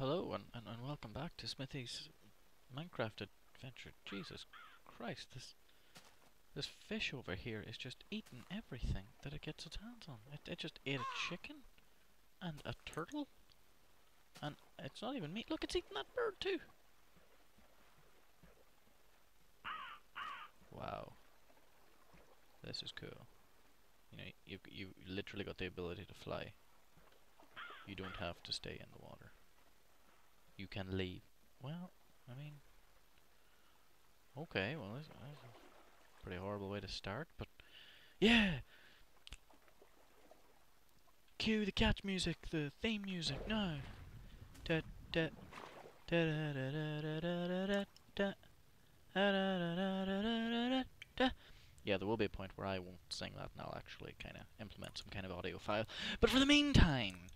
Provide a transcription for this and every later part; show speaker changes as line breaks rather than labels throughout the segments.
Hello and welcome back to Smithy's Minecraft adventure. Jesus Christ, this fish over here is just eating everything that it gets its hands on. It just ate a chicken and a turtle, and it's not even meat. Look, it's eating that bird too. Wow, this is cool. You know, you literally got the ability to fly. You don't have to stay in the water. You can leave. Well, I mean, okay, well, that's a pretty horrible way to start, but yeah! Cue the catch music, the theme music, no! Da da da da da da da da da da da. Yeah, there will be a point where I won't sing that and I'll actually kind of implement some kind of audio file. But for the meantime,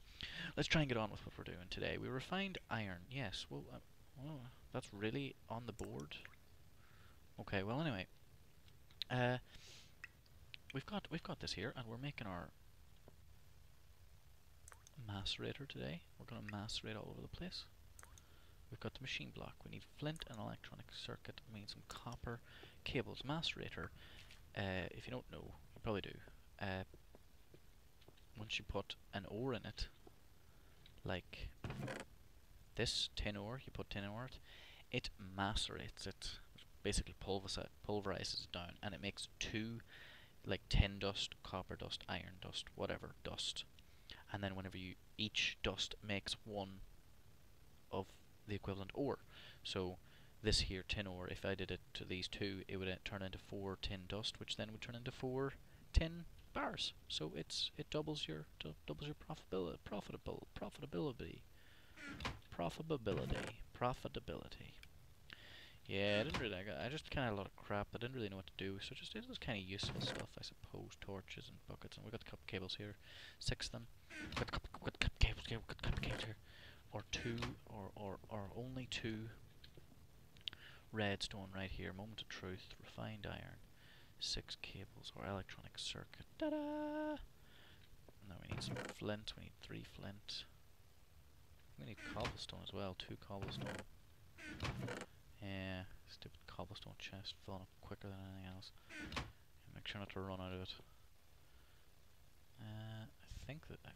let's try and get on with what we're doing today. We refined iron. Yes, well, that's really on the board. Okay, well anyway, uh, we've got this here, and we're making our macerator today. We're gonna macerate all over the place. We've got the machine block. We need flint and electronic circuit. We need some copper cables. Macerator, if you don't know, you probably do. Once you put an ore in it, like this tin ore, you put tin ore in it, it macerates it. Basically pulverizes it down, and it makes two, like tin dust, copper dust, iron dust, whatever dust. And then whenever each dust makes one of the equivalent ore. So this here tin ore, if I did it to these two, it would turn into 4 tin dust, which then would turn into 4 tin bars. So it doubles your profitability. Yeah, I just kind of had a lot of crap. I didn't really know what to do, so it was kind of useful stuff, I suppose. Torches and buckets, and we got the copper cables here, 6 of them. Got copper cables here. We got copper cables here. Or two, or only 2 redstone right here. Moment of truth. Refined iron. 6 cables or electronic circuit. Ta-da! Now we need some flint. We need 3 flint. We need cobblestone as well. 2 cobblestone. Yeah, stupid cobblestone chest filling up quicker than anything else. And make sure not to run out of it. I think that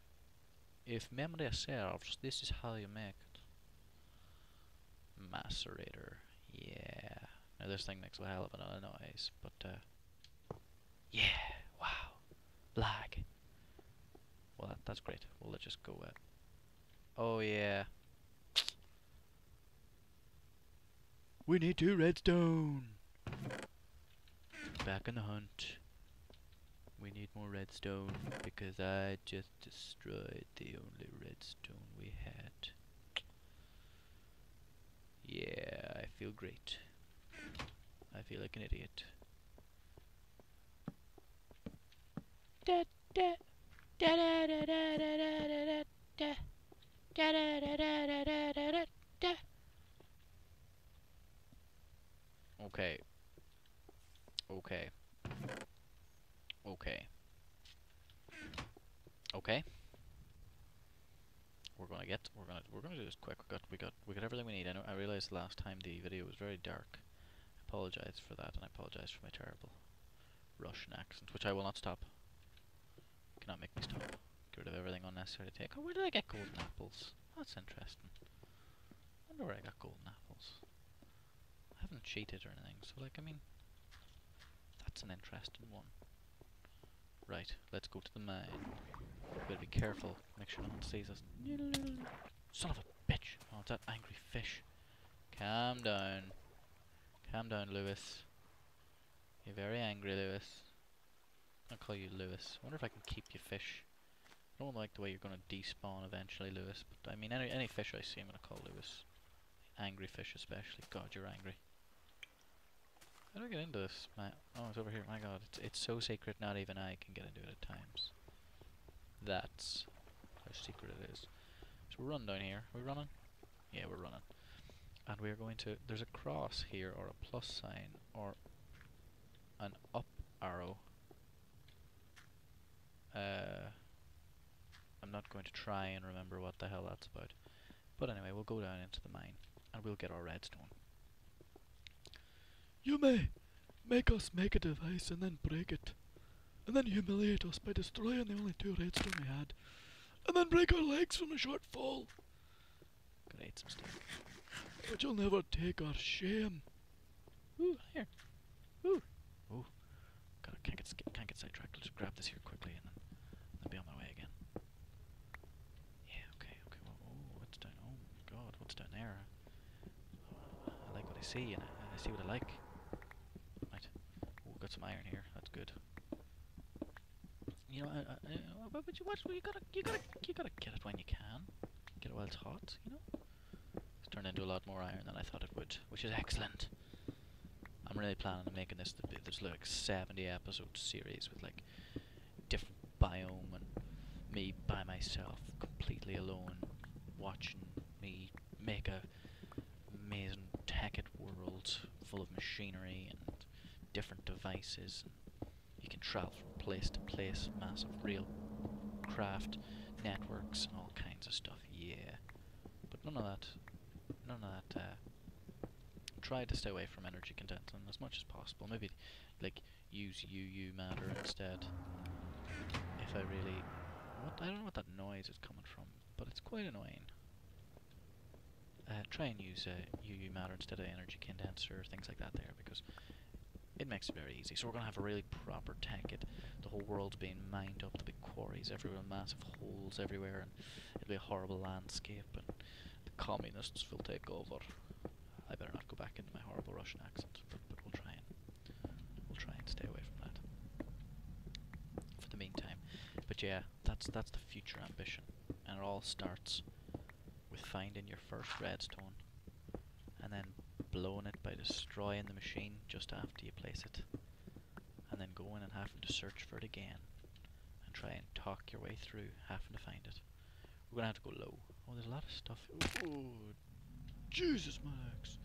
if memory serves, this is how you make it. Macerator. Yeah. Now this thing makes a hell of a noise, but yeah. Wow. Lag. Well, that's great. Well, let's just go at. Oh yeah. We need 2 redstone. Back on the hunt. We need more redstone because I just destroyed the only redstone we had. Yeah, I feel great. I feel like an idiot. Da da da da da da da da da da da da da da da da. Okay. Okay. Okay. Okay. We're gonna do this quick. We got everything we need. I realized last time the video was very dark. I apologize for that, and I apologize for my terrible Russian accent, which I will not stop. You cannot make me stop. Get rid of everything unnecessary to take. Oh, where did I get golden apples? That's interesting. I wonder where I got golden apples. I haven't cheated or anything, so like, I mean, that's an interesting one. Right, let's go to the mine. We better be careful, make sure no one sees us. Son of a bitch! Oh, it's that angry fish. Calm down. Calm down, Lewis. You're very angry, Lewis. I'll call you Lewis. I wonder if I can keep you fish. I don't like the way you're gonna despawn eventually, Lewis, but I mean, any fish I see I'm gonna call Lewis. Angry fish especially. God, you're angry. How do I get into this? Oh, it's over here. My god, it's so secret not even I can get into it at times. That's how secret it is. So we're running down here. Are we running? Yeah, we're running. And we are going to... There's a cross here, or a plus sign, or an up arrow. I'm not going to try and remember what the hell that's about. But anyway, we'll go down into the mine and we'll get our redstone. You may make us make a device and then break it, and then humiliate us by destroying the only 2 redstone we had, and then break our legs from a short fall. Gotta eat some stuff. But you'll never take our shame. Ooh, here. Ooh. Ooh. Can't get sidetracked. I'll just grab this here quickly and then I'll be on my way again. Yeah, okay. Oh, what's down? Oh my god, what's down there? I like what I see, and I see what I like. Right. Oh, got some iron here. That's good. You know, but you watch. You gotta get it when you can. Get it while it's hot. You know. It's turned into a lot more iron than I thought it would, which is excellent. I'm really planning on making this like 70 episode series with like different biome and me by myself, completely alone, watching me make a amazing tech world full of machinery and different devices. And you can travel from place to place, massive real craft networks and all kinds of stuff. Yeah, but none of that. Try to stay away from energy condensing as much as possible. Maybe like use UU matter instead. If I really, I don't know what that noise is coming from, but it's quite annoying. Try and use UU matter instead of energy condenser, things like that there, because it makes it very easy. So we're gonna have a really proper tech. The whole world's being mined up, the big quarries everywhere, massive holes everywhere, and it'll be a horrible landscape, and the communists will take over. I better not go back into my horrible Russian accent, but we'll try and stay away from that for the meantime. But yeah, that's the future ambition, and it all starts with finding your first redstone, and then blowing it by destroying the machine just after you place it, and then going and having to search for it again, and try and talk your way through having to find it. We're gonna have to go low. Oh, there's a lot of stuff. Oh, Jesus, my legs.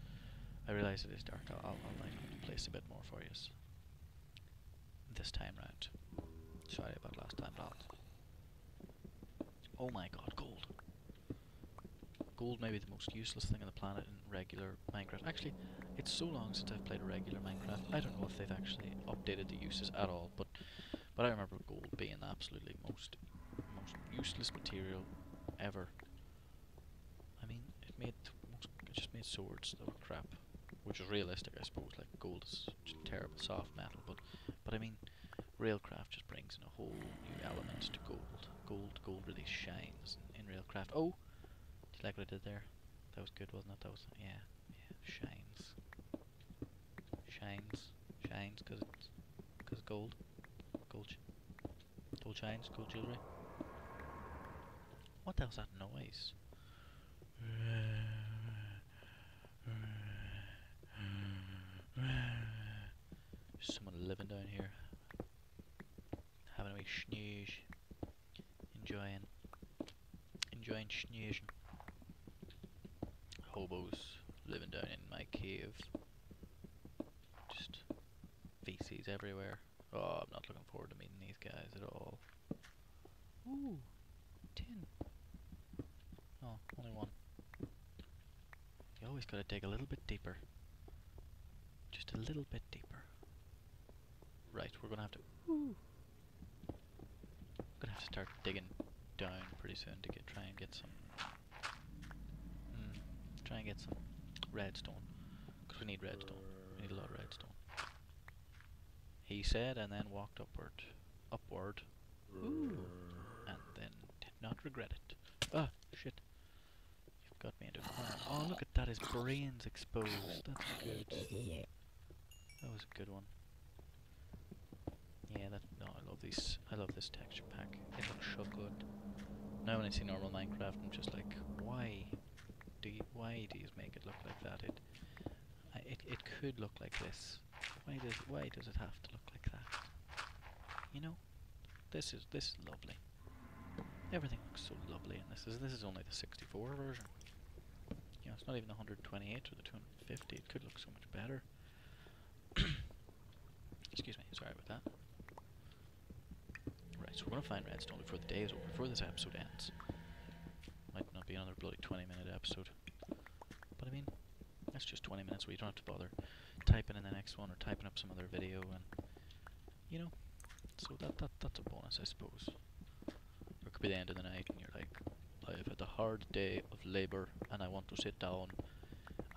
I realise it is dark. I'll like place a bit more for you this time round. Sorry about last time, lad. Oh my god, gold. Gold may be the most useless thing on the planet in regular Minecraft. Actually, it's so long since I've played a regular Minecraft. I don't know if they've actually updated the uses at all, but I remember gold being the absolutely most useless material ever. I mean, it just made swords that were crap, which is realistic, I suppose. Like gold is just terrible soft metal, but I mean, Railcraft just brings in a whole new element to gold. Gold really shines in Railcraft. Oh, do you like what I did there? That was good, wasn't it? That was yeah, shines, because it's gold shines, gold jewelry. What the hell's that noise? Someone living down here, having a wee snooze, enjoying snoozing. Hobos living down in my cave. Just feces everywhere. Oh, I'm not looking forward to meeting these guys at all. Ooh, tin. Oh, only one. You always gotta dig a little bit deeper. Just a little bit deeper. Right, we're gonna have to. Ooh. Gonna have to start digging down pretty soon to try and get some redstone, because we need redstone. We need a lot of redstone. He said, and then walked upward. Ooh, and then did not regret it. Ah, shit! You've got me into a corner. Oh, look at that! His brain's exposed. That's good. That was a good one. Yeah, no, I love these. I love this texture pack. It looks so good. Now when I see normal Minecraft, I'm just like, why do you make it look like that? It could look like this. Why does it have to look like that? You know, this is lovely. Everything looks so lovely, and this is only the 64 version. You know, it's not even the 128 or the 250. It could look so much better. Excuse me. Sorry about that. Right, so we're gonna find redstone before the day is over, before this episode ends. Might not won't be another bloody 20-minute episode. But I mean, that's just 20 minutes where you don't have to bother typing in the next one or typing up some other video, and you know, so that's a bonus, I suppose. Or it could be the end of the night and you're like, I've had a hard day of labour and I want to sit down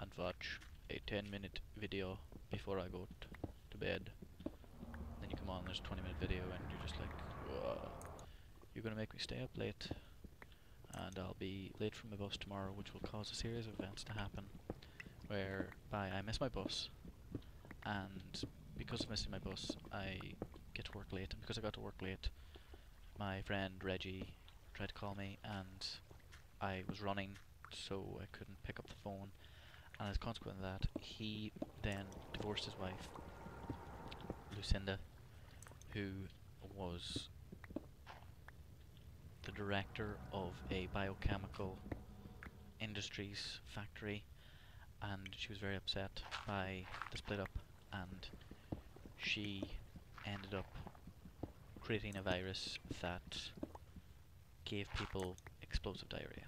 and watch a 10-minute video before I go to bed. Then you come on, there's a 20-minute video and you're just like, whoa, you're gonna make me stay up late, and I'll be late for my bus tomorrow, which will cause a series of events to happen whereby I miss my bus, and because of missing my bus I get to work late, and because I got to work late my friend Reggie tried to call me and I was running, so I couldn't pick up the phone, and as a consequence of that he then divorced his wife Lucinda, who was the director of a biochemical industries factory, and she was very upset by the split up, and she ended up creating a virus that gave people explosive diarrhea.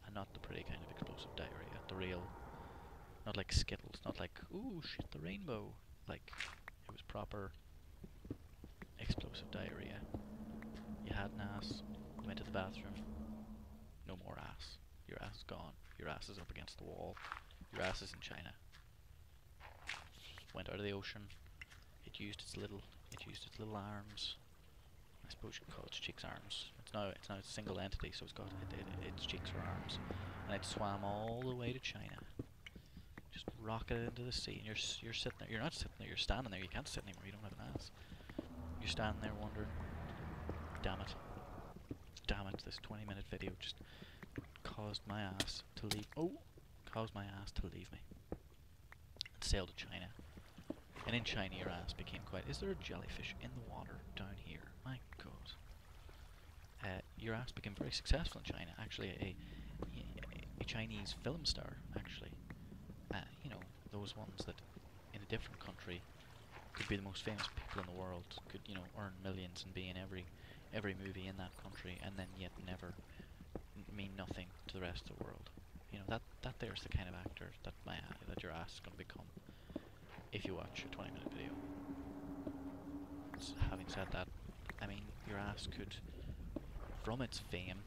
And not the pretty kind of explosive diarrhea, the real, not like Skittles, not like, ooh shit, the rainbow, like, it was proper explosive diarrhea. You had an ass, you went to the bathroom, no more ass. Your ass is gone. Your ass is up against the wall. Your ass is in China. Went out of the ocean. It used its little arms. I suppose you could call its cheeks arms. It's now a single entity, so it's got its cheeks are arms, and it swam all the way to China. Just rocketed into the sea, and you're sitting there. You're not sitting there. You're standing there. You can't sit anymore. You don't have an ass. You're standing there wondering, damn it, this 20-minute video just caused my ass to leave. Caused my ass to leave me and sail to China. And in China, your ass became quite. Is there a jellyfish in the water down here? My God. Your ass became very successful in China. Actually, a Chinese film star. Actually, you know, those ones that in a different country could be the most famous people in the world. Could, you know, earn millions and be in every movie in that country, and then yet never mean nothing to the rest of the world. You know, that there's the kind of actor that your ass is going to become if you watch a 20-minute video. Having said that, I mean, your ass could, from its fame,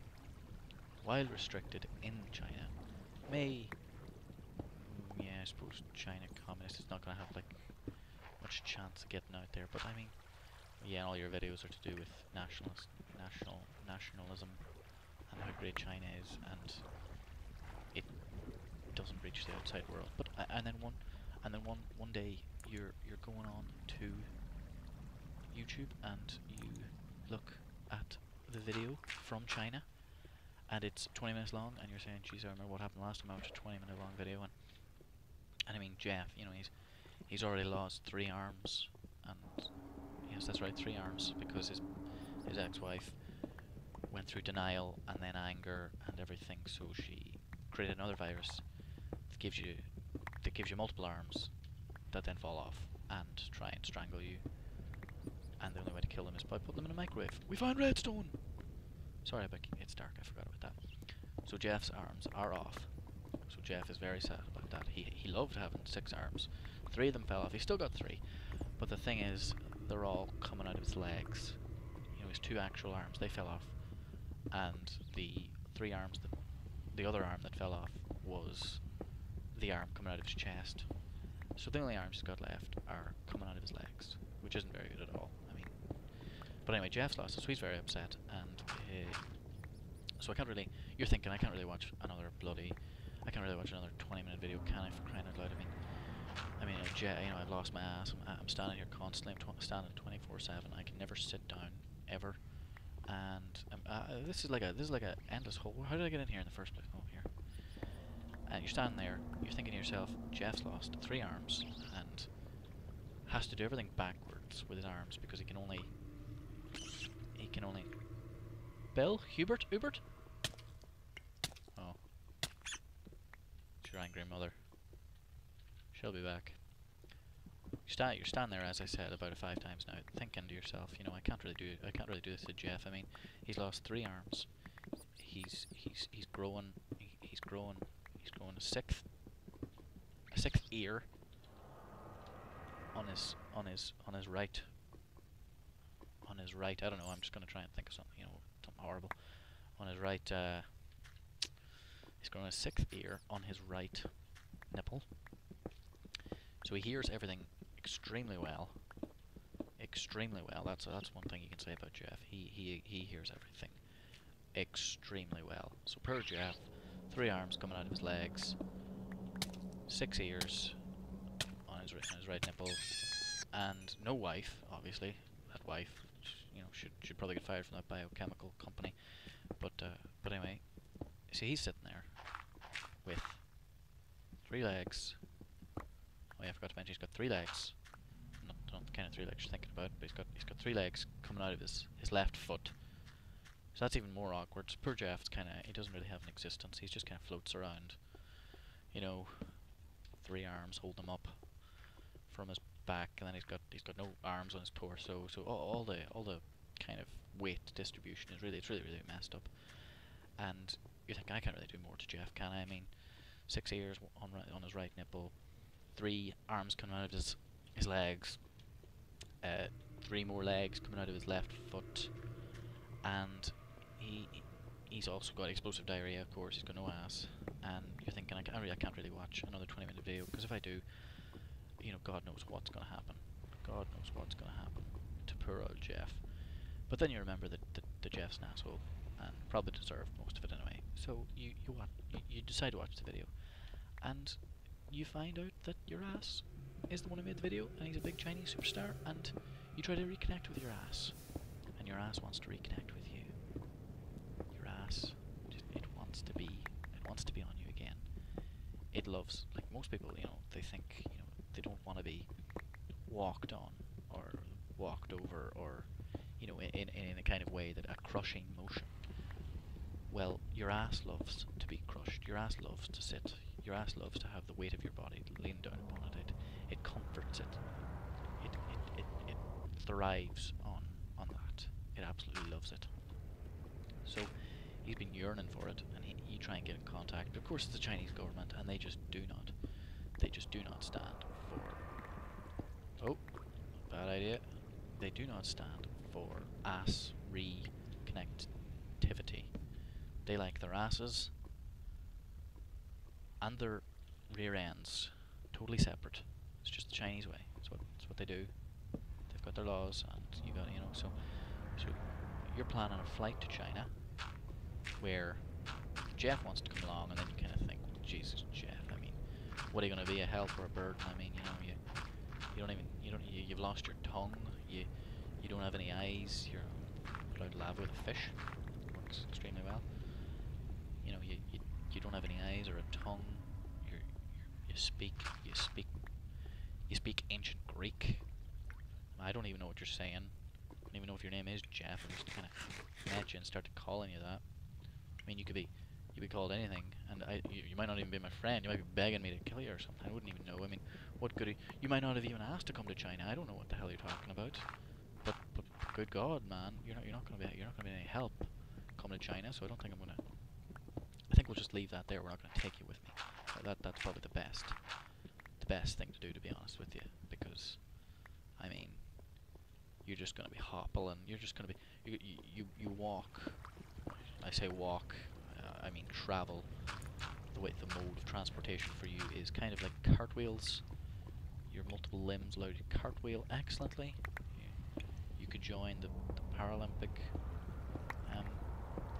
while restricted in China, yeah, I suppose China communist is not going to have like much chance of getting out there, but I mean, yeah, all your videos are to do with nationalism and how great China is, and it doesn't reach the outside world. But and then one day you're going on to YouTube and you look at the video from China and it's 20 minutes long, and you're saying, geez, I remember what happened last time I watched a 20-minute long video, and I mean, Jeff, you know, he's already lost 3 arms, and yes, that's right, 3 arms, because his ex-wife went through denial and then anger and everything, so she created another virus that gives you multiple arms that then fall off and try and strangle you, and the only way to kill them is by putting them in a microwave. We found redstone! Sorry, Becky, it's dark, I forgot about that. So Jeff's arms are off. So Jeff is very sad about that. He loved having 6 arms. 3 of them fell off. He still got 3. But the thing is, they're all coming out of his legs. You know, his 2 actual arms, they fell off. And the 3 arms, the other arm that fell off was the arm coming out of his chest. So the only arms he's got left are coming out of his legs, which isn't very good at all. I mean, but anyway, Jeff's lost it, so he's very upset, and so I can't really. You're thinking I can't really watch another 20-minute video, can I? For crying out loud! I mean, you know, I've lost my ass. I'm standing here constantly. I'm standing 24/7. I can never sit down ever, and this is like a endless hole. How did I get in here in the first place? Oh, here. And you're standing there. You're thinking to yourself, Jeff's lost 3 arms and has to do everything backwards with his arms because he can only. Bill? Hubert? Oh. It's your angry mother. She'll be back. You're standing there, as I said, about 5 times now, thinking to yourself, you know, I can't really do this to Jeff. I mean, he's lost 3 arms. he's growing he's growing a sixth ear on his right, I don't know, I'm just gonna try and think of something, you know, something horrible. On his right, he's growing a sixth ear on his right nipple. So he hears everything extremely well. Extremely well. That's one thing you can say about Jeff. He hears everything extremely well. So poor Jeff, 3 arms coming out of his legs, 6 ears on his right nipple, and no wife. Obviously, that wife, you know, should probably get fired from that biochemical company. But anyway, see, he's sitting there with 3 legs. Oh yeah, I forgot to mention he's got 3 legs. Not the kind of 3 legs you're thinking about, but he's got 3 legs coming out of his left foot. So that's even more awkward. So poor Jeff's he doesn't really have an existence. He's just kind of floats around, you know, 3 arms holding him up from his back, and then he's got no arms on his torso. So all the kind of weight distribution is really messed up. And you think, I can't really do more to Jeff, can I? I mean, 6 ears on his right nipple, 3 arms coming out of his legs, 3 more legs coming out of his left foot, and he's also got explosive diarrhea, of course. He's got no ass, and you're thinking, I can't really watch another 20-minute video, because if I do, you know, God knows what's going to happen. God knows what's going to happen to poor old Jeff. But then you remember that Jeff's an asshole, and probably deserved most of it anyway. So you decide to watch the video, and you find out that your ass is the one who made the video, and he's a big Chinese superstar, and you try to reconnect with your ass, and your ass wants to reconnect with you. Your ass, it wants to be on you again. It loves, like most people, you know, they think, you know, they don't want to be walked on or walked over, or, you know, in a kind of way, that a crushing motion. Well, your ass loves to be crushed. Your ass loves to sit. Your ass loves to have the weight of your body lean down upon it. It comforts it. It thrives on that. It absolutely loves it. So he's been yearning for it, and you try and get in contact. Of course, it's the Chinese government, and they just do not stand for. Oh, bad idea. They do not stand for ass reconnectivity. They like their asses and their rear ends totally separate. It's just the Chinese way. It's what they do. They've got their laws, and you got, you know. So you're planning a flight to China, where Jeff wants to come along, and then you kind of think, well, Jesus, Jeff. I mean, what are you going to be, a help or a burden? I mean, you know, you've lost your tongue. You don't have any eyes. You're allowed to laugh with a fish. Works extremely well. You know, you don't have any eyes or a tongue. You speak ancient Greek. I don't even know what you're saying. I don't even know if your name is Jeff. I'm just kind of met you and started calling you that. I mean, you could be called anything, and you might not even be my friend. You might be begging me to kill you or something. I wouldn't even know. I mean, what could you might not have even asked to come to China. I don't know what the hell you're talking about. But good God, man, you're not gonna be any help coming to China. So I don't think I'm gonna. I think we'll just leave that there. We're not gonna take you with me. That's probably the best thing to do, to be honest with you, because I mean, you're just gonna be hoppling. You're just gonna be you walk. I say walk. I mean travel. The mode of transportation for you is kind of like cartwheels. Your multiple limbs allow you to cartwheel excellently. You could join the Paralympic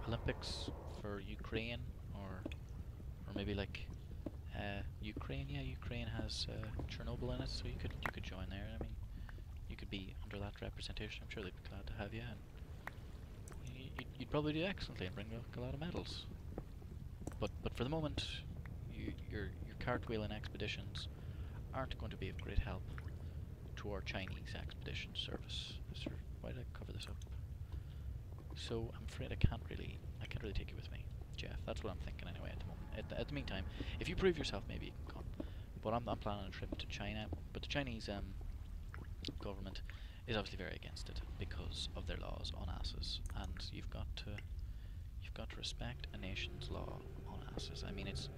Olympics for Ukraine, or maybe like Ukraine. Yeah, Ukraine has Chernobyl in it, so you could join there. I mean, you could be under that representation. I'm sure they'd be glad to have you, and you'd probably do excellently and bring back a lot of medals. But for the moment, your cartwheeling expeditions aren't going to be of great help to our Chinese expedition service. Sir, why did I cover this up? So I'm afraid I can't really take you with me, Jeff. That's what I'm thinking anyway at the moment. At the meantime, if you prove yourself, maybe you can come. But I'm planning a trip to China. But the Chinese government is obviously very against it because of their laws on asses, and you've got got to respect a nation's law on asses. I mean, it's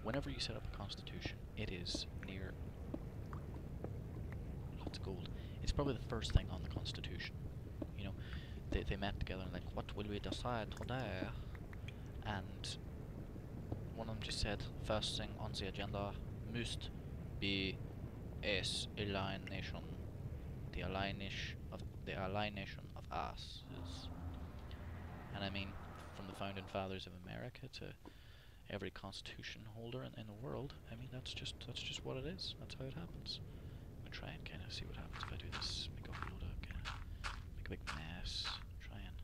whenever you set up a constitution, it is near lots of gold. It's probably the first thing on the constitution. You know, they met together and like, what will we decide today? And one of them just said, first thing on the agenda must be is alienation, the alienation of asses. And I mean, from the founding fathers of America to every constitution holder in the world, I mean that's just what it is. That's how it happens. I'm gonna try and kind of see what happens if I do this. Make a whole load of make a big mess. Try and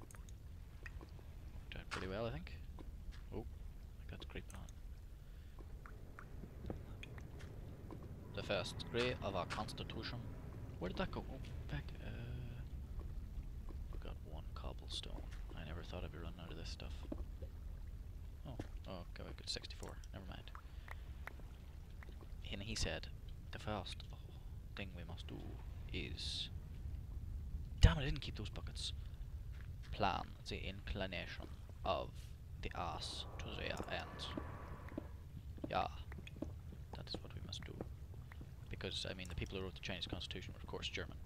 do it pretty well, I think. Oh, I got creeping on. The first degree of our constitution. Where did that go? Oh, back. We've got one cobblestone. I never thought I'd be running out of this stuff. Oh, okay, we've got 64. Never mind. And he said, the first thing we must do is... Damn it, I didn't keep those buckets. Plan the inclination of the ass to their end. Yeah, that is what we must do. Because, I mean, the people who wrote the Chinese Constitution were, of course, German.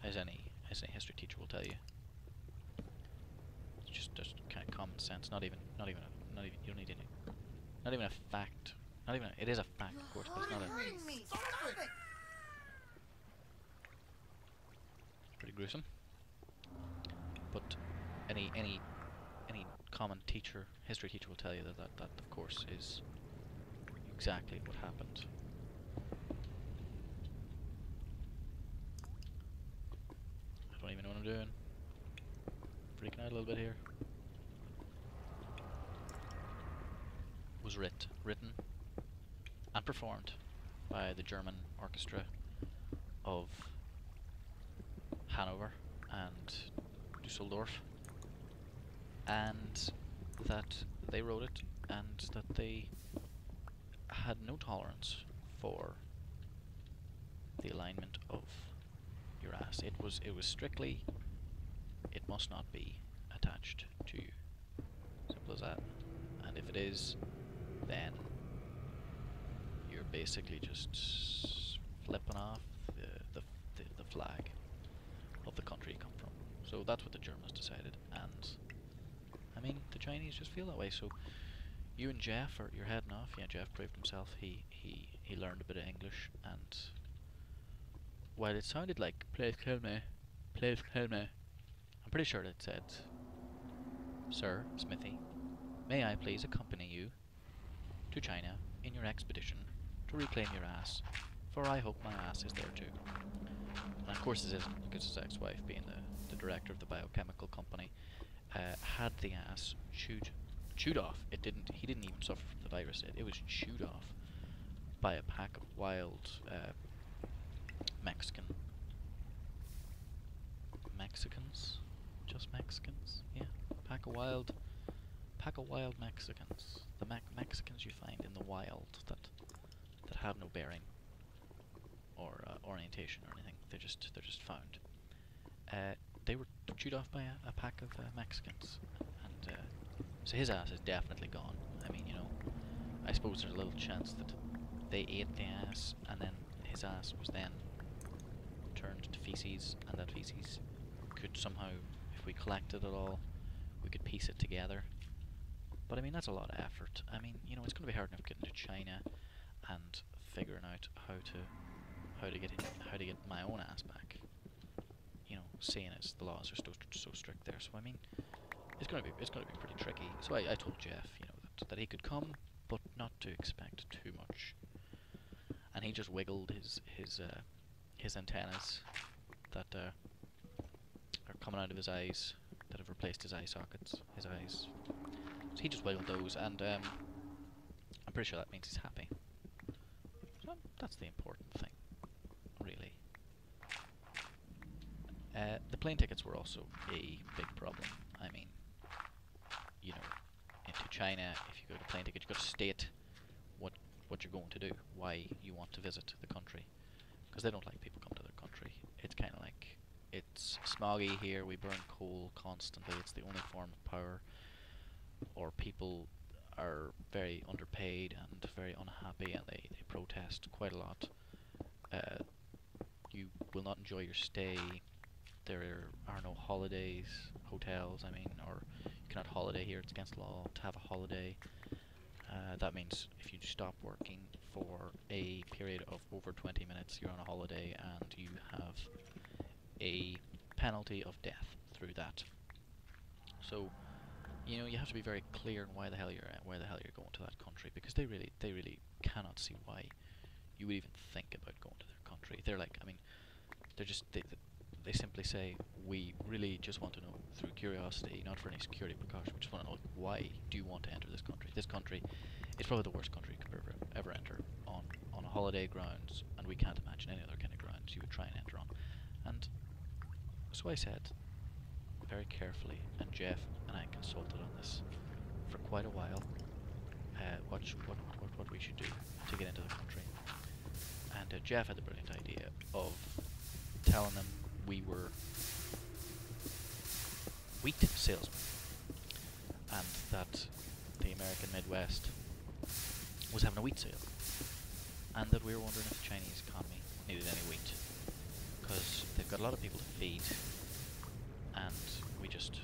As any history teacher will tell you. It's just kind of common sense. Not even. You don't need any. Not even a fact. Not even. It is a fact, of course, but it's not a. It's pretty gruesome. But any common teacher, history teacher, will tell you that of course is exactly what happened. I don't even know what I'm doing. Freaking out a little bit here. Was written and performed by the German orchestra of Hanover and Dusseldorf, and that they wrote it and that they had no tolerance for the alignment of your ass. It was strictly, it must not be attached to you. Simple as that. And if it is, then you're basically just flipping off the flag of the country you come from. So that's what the Germans decided, and I mean the Chinese just feel that way. So you and Jeff you're heading off. Yeah, Jeff proved himself. He learned a bit of English, and while it sounded like please kill me, I'm pretty sure it said, Sir Smithy, may I please accompany you to China in your expedition to reclaim your ass, for I hope my ass is there too. And of course it isn't, because his ex-wife, being the director of the biochemical company, had the ass chewed off. He didn't even suffer from the virus. It was chewed off by a pack of wild Mexicans? Just Mexicans? Yeah, pack of wild Mexicans. The Mexicans you find in the wild that have no bearing or orientation or anything. They're just found. They were chewed off by a pack of Mexicans, and so his ass is definitely gone. I mean, you know, I suppose there's a little chance that they ate the ass, and then his ass was then turned to feces, and that feces could somehow, if we collected it all, we could piece it together. But I mean, that's a lot of effort. I mean, you know, it's going to be hard enough getting to China and figuring out how to get my own ass back. You know, seeing as the laws are so strict there. So I mean, it's going to be pretty tricky. So I told Jeff, you know, that he could come, but not to expect too much. And he just wiggled his antennas that are coming out of his eyes, that have replaced his eye sockets, his eyes. So he just wiggled those, and I'm pretty sure that means he's happy. So that's the important thing, really. The plane tickets were also a big problem. I mean, you know, into China, if you go to plane ticket, you've got to state what you're going to do, why you want to visit the country, because they don't like people come to their country. It's kind of like It's smoggy here, we burn coal constantly, it's the only form of power, or people are very underpaid and very unhappy and they protest quite a lot. You will not enjoy your stay. There are no holidays, hotels, I mean, or you cannot holiday here, it's against law to have a holiday. That means if you stop working for a period of over 20 minutes, you're on a holiday and you have a penalty of death through that. So, you know, you have to be very clear on why the hell you're going to that country, because they really cannot see why you would even think about going to their country. They're like, I mean, they simply say, we really just want to know through curiosity, not for any security precaution. We just want to know, like, why do you want to enter this country? This country is probably the worst country you could ever enter on a holiday grounds, and we can't imagine any other kind of grounds you would try and enter on. And so I said, very carefully, and Jeff and I consulted on this for quite a while, what we should do to get into the country. And Jeff had the brilliant idea of telling them we were wheat salesmen, and that the American Midwest was having a wheat sale, and that we were wondering if the Chinese economy needed any wheat, because they've got a lot of people to feed, and we just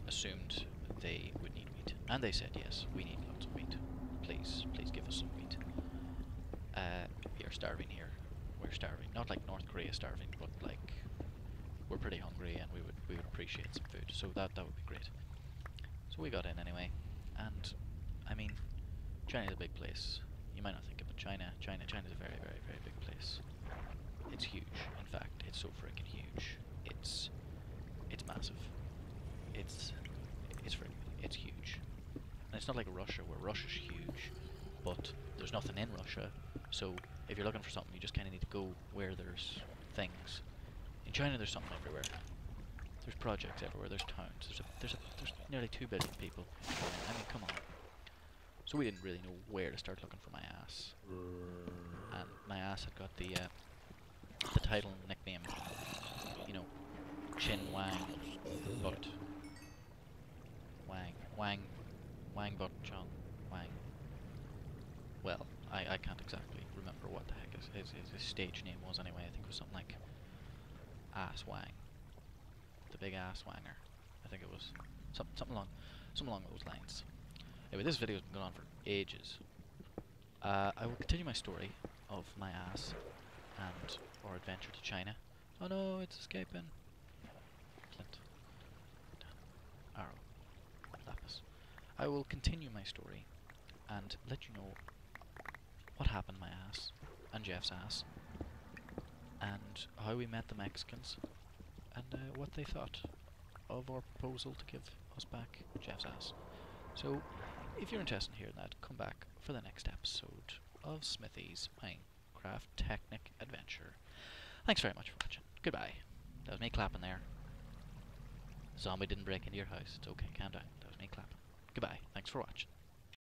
assumed they would need wheat. And they said, yes, we need lots of wheat. Please give us some wheat. We are starving here. We're starving. Not like North Korea starving, but like we're pretty hungry and we would appreciate some food. So that would be great. So we got in anyway. And I mean, China's a big place. You might not think it, but China's a very big place. It's huge. In fact, it's so freaking huge. It's massive. It's huge. And it's not like Russia, where Russia's huge, but there's nothing in Russia. So if you're looking for something, you just kind of need to go where there's things. In China, there's something everywhere. There's projects everywhere. There's towns. There's nearly 2 billion people in China. I mean, come on. So we didn't really know where to start looking for my ass, and my ass had got the title and nickname, you know, Chin Wang, but Wang but Chong Wang. Well, I can't exactly remember what the heck his stage name was anyway. I think it was something like Ass Wang, the big ass wanger. I think it was something along those lines. Anyway, this video's been going on for ages. I will continue my story of my ass and our adventure to China. Oh no, it's escaping. Flint. Arrow. Lapis. I will continue my story and let you know what happened to my ass and Jeff's ass, and how we met the Mexicans, and what they thought of our proposal to give us back Jeff's ass. So, if you're interested in hearing that, come back for the next episode of Smithy's Minecraft Technic Adventure. Thanks very much for watching. Goodbye. That was me clapping there. The zombie didn't break into your house. It's okay, calm down. That was me clapping. Goodbye. Thanks for watching.